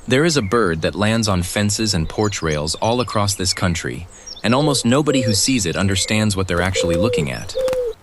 There is a bird that lands on fences and porch rails all across this country, and almost nobody who sees it understands what they're actually looking at.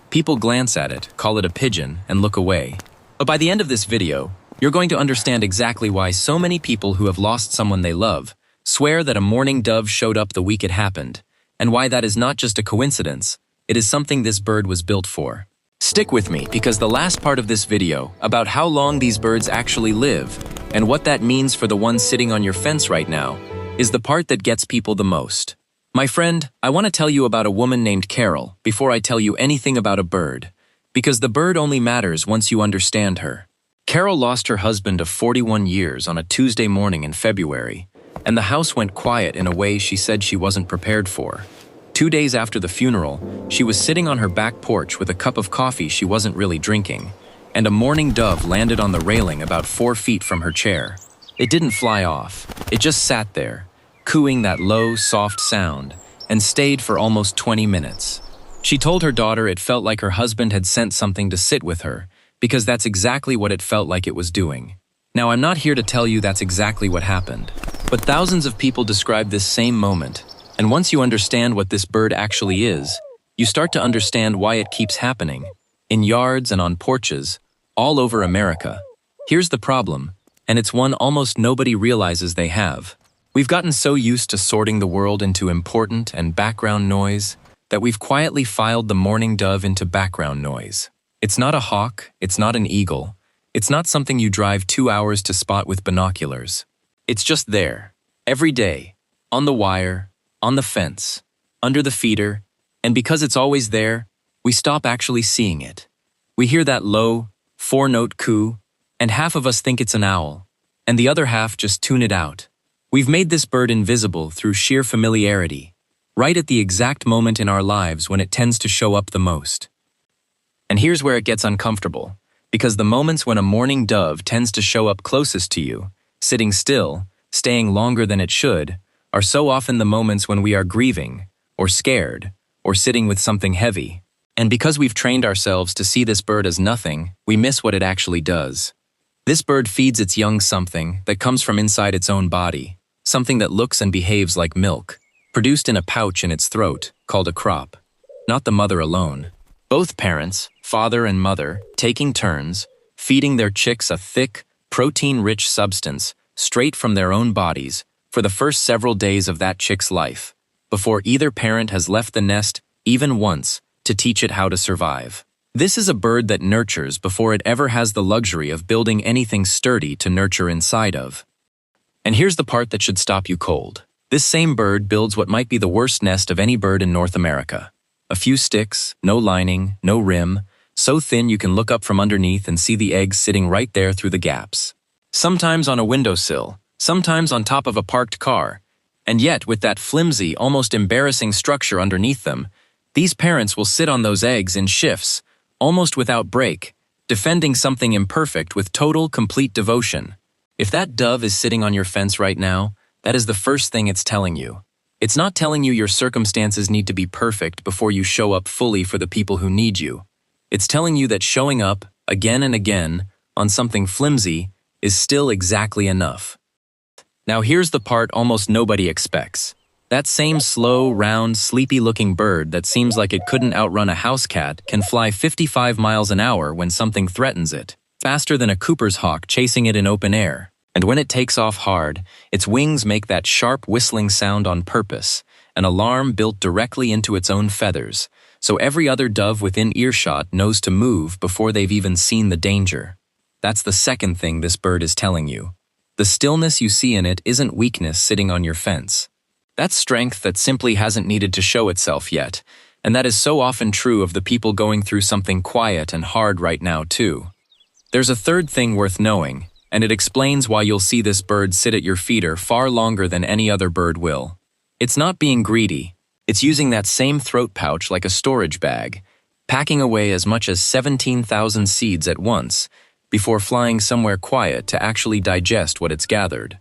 People glance at it, call it a pigeon, and look away. But by the end of this video, you're going to understand exactly why so many people who have lost someone they love swear that a mourning dove showed up the week it happened, and why that is not just a coincidence, it is something this bird was built for. Stick with me, because the last part of this video, about how long these birds actually live, and what that means for the one sitting on your fence right now, is the part that gets people the most. My friend, I want to tell you about a woman named Carol before I tell you anything about a bird, because the bird only matters once you understand her. Carol lost her husband of 41 years on a Tuesday morning in February, and the house went quiet in a way she said she wasn't prepared for. 2 days after the funeral, she was sitting on her back porch with a cup of coffee she wasn't really drinking, and a mourning dove landed on the railing about 4 feet from her chair. It didn't fly off, it just sat there, cooing that low, soft sound, and stayed for almost 20 minutes. She told her daughter it felt like her husband had sent something to sit with her, because that's exactly what it felt like it was doing. Now, I'm not here to tell you that's exactly what happened, but thousands of people describe this same moment, and once you understand what this bird actually is, you start to understand why it keeps happening, in yards and on porches, all over America. Here's the problem, and it's one almost nobody realizes they have. We've gotten so used to sorting the world into important and background noise that we've quietly filed the mourning dove into background noise. It's not a hawk, it's not an eagle, it's not something you drive 2 hours to spot with binoculars. It's just there, every day, on the wire, on the fence, under the feeder, and because it's always there, we stop actually seeing it. We hear that low, 4-note coo, and half of us think it's an owl, and the other half just tune it out. We've made this bird invisible through sheer familiarity, right at the exact moment in our lives when it tends to show up the most. And here's where it gets uncomfortable, because the moments when a mourning dove tends to show up closest to you, sitting still, staying longer than it should, are so often the moments when we are grieving, or scared, or sitting with something heavy. And because we've trained ourselves to see this bird as nothing, we miss what it actually does. This bird feeds its young something that comes from inside its own body, something that looks and behaves like milk, produced in a pouch in its throat, called a crop. Not the mother alone. Both parents, father and mother, taking turns, feeding their chicks a thick, protein-rich substance straight from their own bodies for the first several days of that chick's life, before either parent has left the nest even once to teach it how to survive. This is a bird that nurtures before it ever has the luxury of building anything sturdy to nurture inside of. And here's the part that should stop you cold. This same bird builds what might be the worst nest of any bird in North America. A few sticks, no lining, no rim, so thin you can look up from underneath and see the eggs sitting right there through the gaps. Sometimes on a windowsill, sometimes on top of a parked car, and yet with that flimsy, almost embarrassing structure underneath them, these parents will sit on those eggs in shifts, almost without break, defending something imperfect with total, complete devotion. If that dove is sitting on your fence right now, that is the first thing it's telling you. It's not telling you your circumstances need to be perfect before you show up fully for the people who need you. It's telling you that showing up, again and again, on something flimsy is still exactly enough. Now here's the part almost nobody expects. That same slow, round, sleepy-looking bird that seems like it couldn't outrun a house cat can fly 55 miles an hour when something threatens it, faster than a Cooper's hawk chasing it in open air. And when it takes off hard, its wings make that sharp whistling sound on purpose, an alarm built directly into its own feathers, so every other dove within earshot knows to move before they've even seen the danger. That's the second thing this bird is telling you. The stillness you see in it isn't weakness sitting on your fence. That's strength that simply hasn't needed to show itself yet, and that is so often true of the people going through something quiet and hard right now too. There's a third thing worth knowing, and it explains why you'll see this bird sit at your feeder far longer than any other bird will. It's not being greedy, it's using that same throat pouch like a storage bag, packing away as much as 17,000 seeds at once, before flying somewhere quiet to actually digest what it's gathered.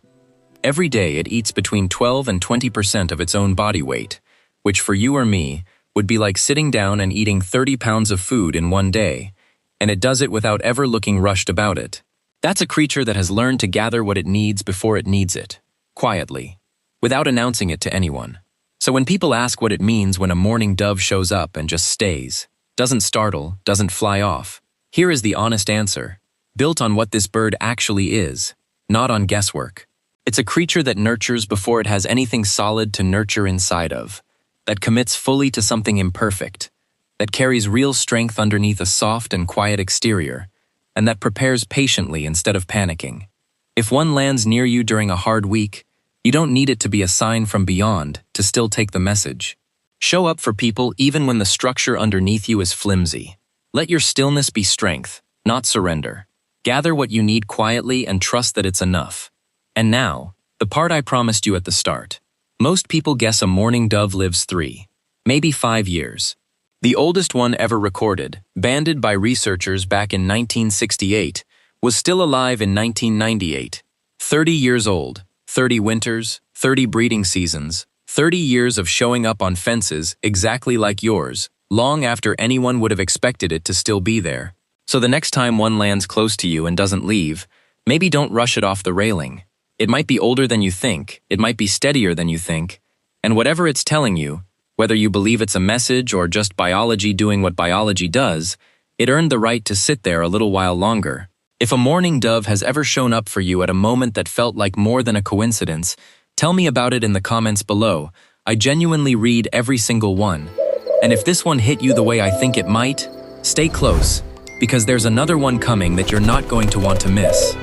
Every day it eats between 12 and 20% of its own body weight, which for you or me would be like sitting down and eating 30 pounds of food in one day, and it does it without ever looking rushed about it. That's a creature that has learned to gather what it needs before it needs it, quietly, without announcing it to anyone. So when people ask what it means when a mourning dove shows up and just stays, doesn't startle, doesn't fly off, here is the honest answer, built on what this bird actually is, not on guesswork. It's a creature that nurtures before it has anything solid to nurture inside of, that commits fully to something imperfect, that carries real strength underneath a soft and quiet exterior, and that prepares patiently instead of panicking. If one lands near you during a hard week, you don't need it to be a sign from beyond to still take the message. Show up for people even when the structure underneath you is flimsy. Let your stillness be strength, not surrender. Gather what you need quietly and trust that it's enough. And now, the part I promised you at the start. Most people guess a mourning dove lives 3, maybe 5 years. The oldest one ever recorded, banded by researchers back in 1968, was still alive in 1998. 30 years old, 30 winters, 30 breeding seasons, 30 years of showing up on fences exactly like yours, long after anyone would have expected it to still be there. So the next time one lands close to you and doesn't leave, maybe don't rush it off the railing. It might be older than you think, it might be steadier than you think, and whatever it's telling you, whether you believe it's a message or just biology doing what biology does, it earned the right to sit there a little while longer. If a mourning dove has ever shown up for you at a moment that felt like more than a coincidence, tell me about it in the comments below. I genuinely read every single one. And if this one hit you the way I think it might, stay close, because there's another one coming that you're not going to want to miss.